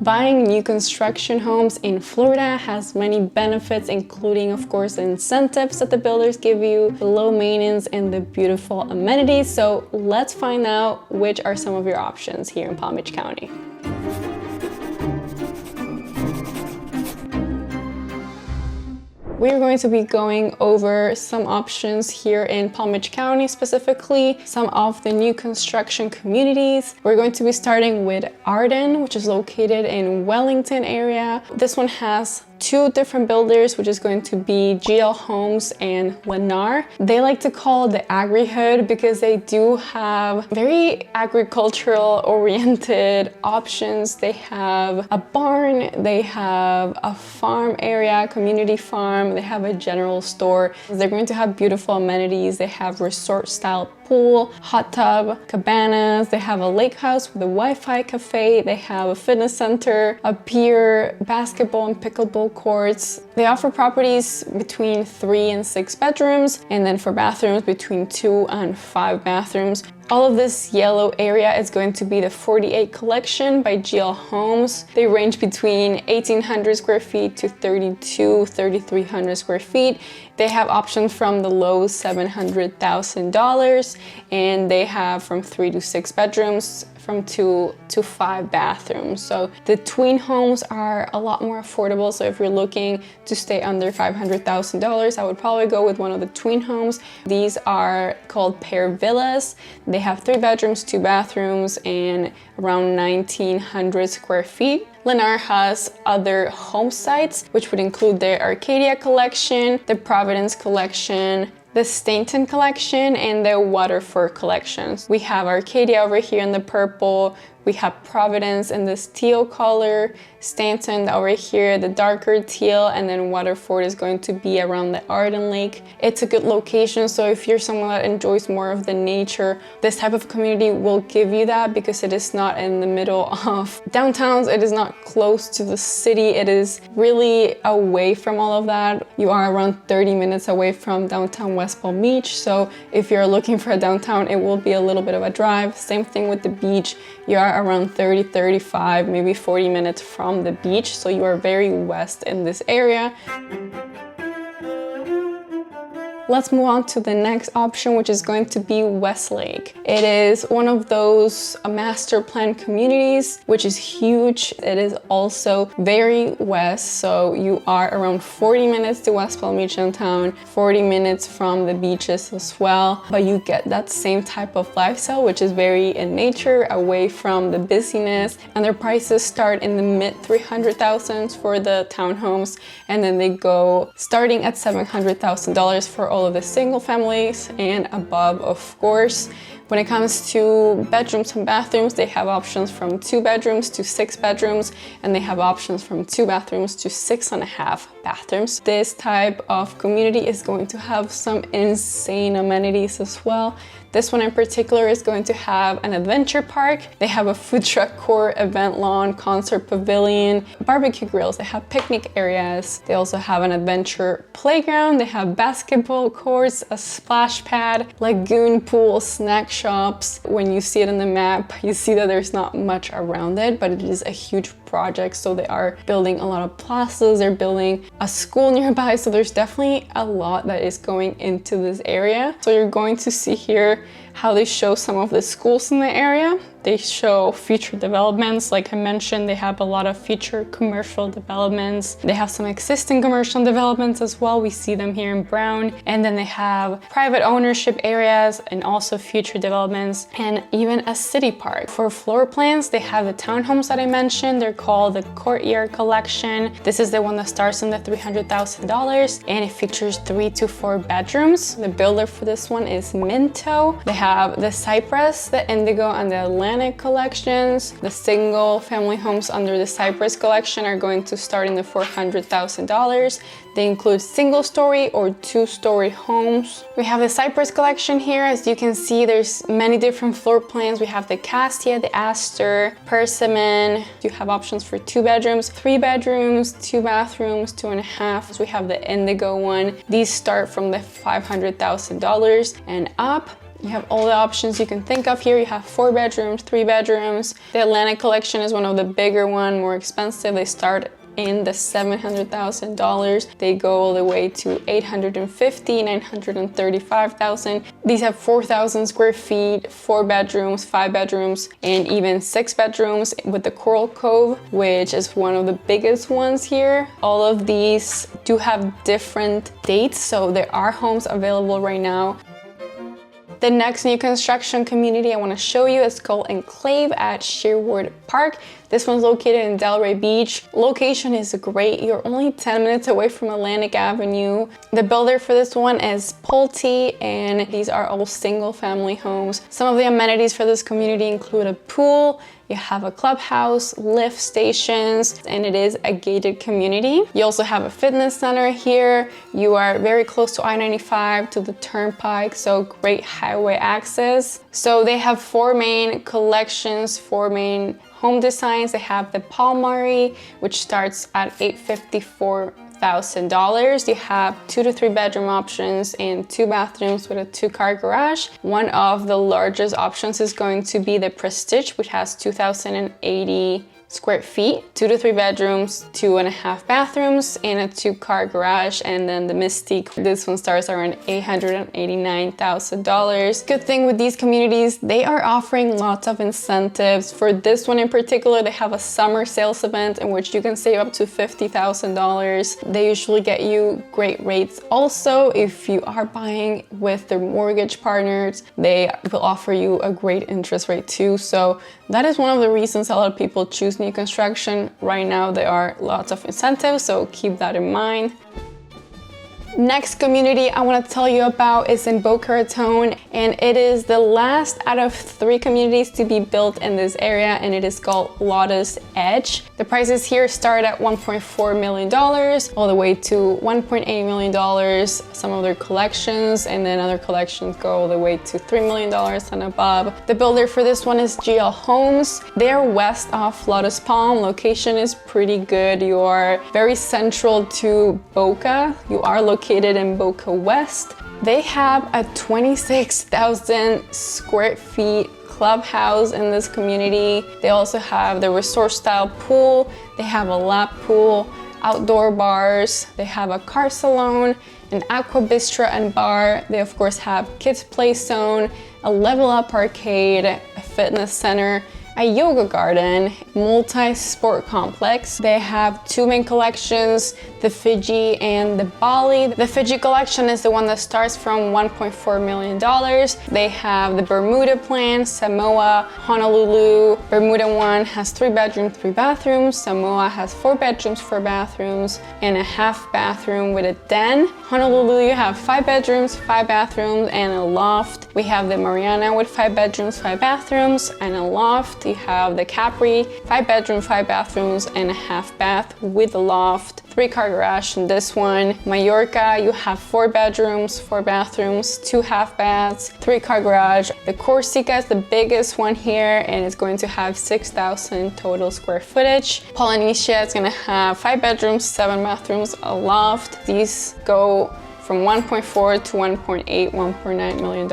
Buying new construction homes in Florida has many benefits, including, of course, the incentives that the builders give you, the low maintenance, and the beautiful amenities. So let's find out which are some of your options here in Palm Beach County. We're going to be going over some options here in Palm Beach County, specifically some of the new construction communities. We're going to be starting with Arden, which is located in Wellington area. This one has two different builders, which is going to be GL Homes and Lennar. They like to call it the Agrihood because they do have very agricultural oriented options. They have a barn, they have a farm area, community farm, they have a general store. They're going to have beautiful amenities. They have resort style pool, hot tub, cabanas. They have a lake house with a Wi-Fi cafe. They have a fitness center, a pier, basketball and pickleball courts. They offer properties between 3 and 6 bedrooms, and then for bathrooms between 2 and 5 bathrooms. All of this yellow area is going to be the 48 collection by GL Homes. They range between 1,800 square feet to 3,300 square feet. They have options from the low $700,000, and they have from 3 to 6 bedrooms, from 2 to 5 bathrooms. So the twin homes are a lot more affordable. So if you're looking to stay under $500,000, I would probably go with one of the twin homes. These are called pair villas. They have 3 bedrooms, 2 bathrooms, and around 1,900 square feet. Lennar has other home sites, which would include their Arcadia collection, the Providence collection, the Stainton collection, and the Waterford collections. We have Arcadia over here in the purple. We have Providence in this teal color, Stainton over here, the darker teal, and then Waterford is going to be around the Arden Lake. It's a good location, so if you're someone that enjoys more of the nature, this type of community will give you that because it is not in the middle of downtowns. It is not close to the city. It is really away from all of that. You are around 30 minutes away from downtown West Palm Beach, so if you're looking for a downtown, it will be a little bit of a drive. Same thing with the beach. You are around 30, 35, maybe 40 minutes from the beach, so you are very west in this area. Let's move on to the next option, which is going to be Westlake. It is one of those master plan communities, which is huge. It is also very west, so you are around 40 minutes to West Palm Beach downtown, 40 minutes from the beaches as well, but you get that same type of lifestyle, which is very in nature, away from the busyness, and their prices start in the mid 300,000s for the townhomes, and then they go starting at $700,000 for all of the single families and above, of course. When it comes to bedrooms and bathrooms, they have options from 2 bedrooms to 6 bedrooms, and they have options from 2 bathrooms to 6.5 bathrooms. This type of community is going to have some insane amenities as well. This one in particular is going to have an adventure park. They have a food truck court, event lawn, concert pavilion, barbecue grills. They have picnic areas. They also have an adventure playground. They have basketball courts, a splash pad, lagoon pool, snack shops. When you see it in the map, you see that there's not much around it, but it is a huge project. So they are building a lot of plazas. They're building a school nearby. So there's definitely a lot that is going into this area. So you're going to see here how they show some of the schools in the area. They show future developments. Like I mentioned, they have a lot of future commercial developments. They have some existing commercial developments as well. We see them here in brown. And then they have private ownership areas and also future developments and even a city park. For floor plans, they have the townhomes that I mentioned. They're called the Courtyard Collection. This is the one that starts in the $300,000 and it features 3 to 4 bedrooms. The builder for this one is Minto. They have the Cypress, the Indigo, and the Atlantic collections. The single family homes under the Cypress collection are going to start in the $400,000. They include single story or 2-story homes. We have the Cypress collection here. As you can see, there's many different floor plans. We have the Castia, the Astor, Persimmon. You have options for 2 bedrooms, 3 bedrooms, 2 bathrooms, 2.5. We have the Indigo one. These start from the $500,000 and up. You have all the options you can think of here. You have 4 bedrooms, 3 bedrooms. The Atlantic collection is one of the bigger one, more expensive. They start in the $700,000. They go all the way to $850,000, $935,000. These have 4,000 square feet, 4 bedrooms, 5 bedrooms, and even 6 bedrooms with the Coral Cove, which is one of the biggest ones here. All of these do have different dates, so there are homes available right now. The next new construction community I want to show you is called Enclave at Sherwood Park. This one's located in Delray Beach. Location is great. You're only 10 minutes away from Atlantic Avenue. The builder for this one is Pulte, and these are all single family homes. Some of the amenities for this community include a pool, you have a clubhouse, lift stations, and it is a gated community. You also have a fitness center here. You are very close to I-95, to the turnpike, so great highway access. So they have 4 main collections, 4 main home designs. They have the Palmari, which starts at $854,000. You have 2 to 3 bedroom options and 2 bathrooms with a 2-car garage. One of the largest options is going to be the Prestige, which has 2,080 square feet, 2 to 3 bedrooms, 2.5 bathrooms, and a 2-car garage. And then the Mystique, this one starts around $889,000. Good thing with these communities, they are offering lots of incentives. For this one in particular, they have a summer sales event in which you can save up to $50,000. They usually get you great rates. Also, if you are buying with their mortgage partners, they will offer you a great interest rate too. So that is one of the reasons a lot of people choose new construction. Right now there are lots of incentives, so keep that in mind. Next community I want to tell you about is in Boca Raton, and it is the last out of 3 communities to be built in this area, and it is called Lotus Edge. The prices here start at $1.4 million all the way to $1.8 million, some of their collections, and then other collections go all the way to $3 million and above. The builder for this one is GL Homes. They're west of Lotus Palm. Location is pretty good. You are very central to Boca. You are located in Boca West. They have a 26,000 square feet clubhouse in this community. They also have the resort style pool. They have a lap pool, outdoor bars. They have a car salon, an aqua bistro and bar. They of course have kids play zone, a level up arcade, a fitness center, a yoga garden, multi-sport complex. They have 2 main collections, the Fiji and the Bali. The Fiji collection is the one that starts from $1.4 million. They have the Bermuda plan, Samoa, Honolulu. Bermuda one has 3 bedrooms, 3 bathrooms. Samoa has 4 bedrooms, 4 bathrooms, and a half bathroom with a den. Honolulu, you have 5 bedrooms, 5 bathrooms, and a loft. We have the Mariana with 5 bedrooms, 5 bathrooms, and a loft. You have the Capri, 5 bedrooms, 5 bathrooms, and a half bath with a loft. 3-car garage in this one. Mallorca, you have 4 bedrooms, 4 bathrooms, 2 half baths, 3-car garage. The Corsica is the biggest one here, and it's going to have 6,000 total square footage. Polynesia is gonna have 5 bedrooms, 7 bathrooms, a loft. These go from 1.4 to 1.8, $1.9 million.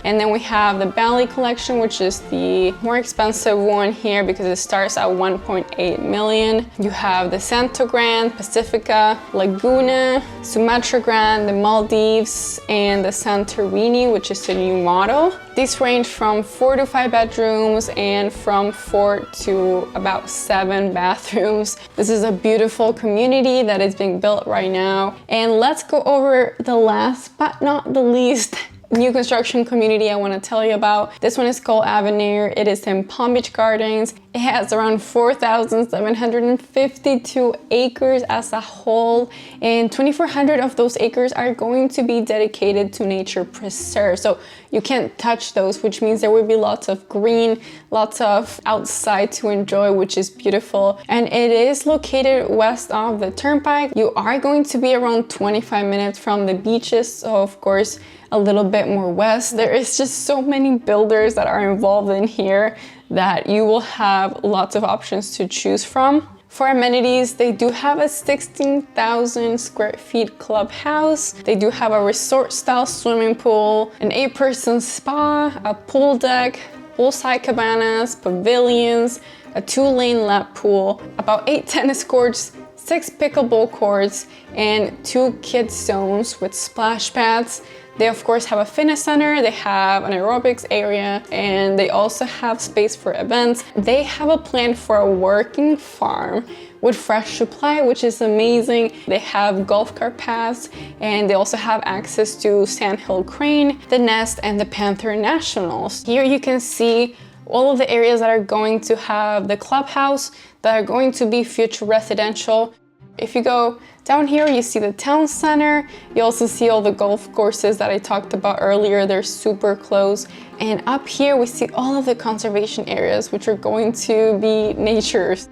And then we have the Bali collection, which is the more expensive one here because it starts at 1.8 million. You have the Santo Grande, Pacifica, Laguna, Sumatra Grande, the Maldives, and the Santorini, which is the new model. These range from 4 to 5 bedrooms and from 4 to about 7 bathrooms. This is a beautiful community that is being built right now. And let's go over the last but not the least new construction community I want to tell you about. This one is called Avenir. It is in Palm Beach Gardens. It has around 4,752 acres as a whole, and 2,400 of those acres are going to be dedicated to nature preserve. So you can't touch those, which means there will be lots of green, lots of outside to enjoy, which is beautiful. And it is located west of the turnpike. You are going to be around 25 minutes from the beaches, so of course a little bit more west. There is just so many builders that are involved in here that you will have lots of options to choose from. For amenities, they do have a 16,000 square feet clubhouse. They do have a resort style swimming pool, an 8-person spa, a pool deck, poolside cabanas, pavilions, a 2-lane lap pool, about 8 tennis courts, 6 pickleball courts, and 2 kids zones with splash pads. They of course have a fitness center, they have an aerobics area, and they also have space for events. They have a plan for a working farm with fresh supply, which is amazing. They have golf cart paths, and they also have access to Sandhill Crane, the Nest, and the Panther Nationals. Here you can see all of the areas that are going to have the clubhouse, that are going to be future residential. If you go down here, you see the town center. You also see all the golf courses that I talked about earlier. They're super close. And up here, we see all of the conservation areas, which are going to be natures.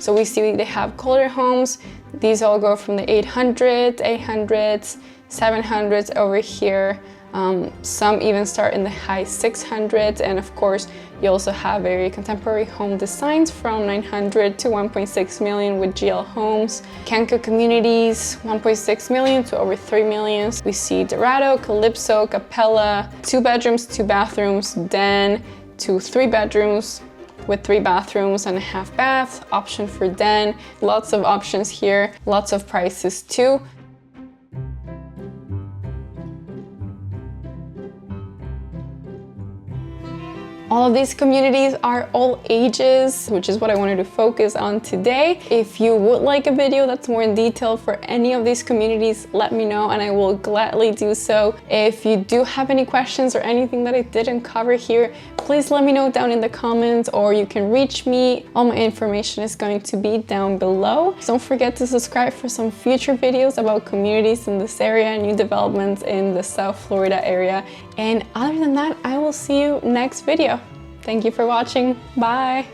So we see they have colder homes. These all go from the 800s, 800s, 700s over here. Some even start in the high 600s, and of course you also have very contemporary home designs from 900 to 1.6 million with GL Homes. Canca communities, 1.6 million to over 3 million. We see Dorado, Calypso, Capella, 2 bedrooms, 2 bathrooms, Den, to 3 bedrooms with 3 bathrooms and a half bath, option for Den. Lots of options here, lots of prices too. All of these communities are all ages, which is what I wanted to focus on today. If you would like a video that's more in detail for any of these communities, let me know and I will gladly do so. If you do have any questions or anything that I didn't cover here, please let me know down in the comments, or you can reach me. All my information is going to be down below. Don't forget to subscribe for some future videos about communities in this area, new developments in the South Florida area. And other than that, I will see you next video. Thank you for watching. Bye.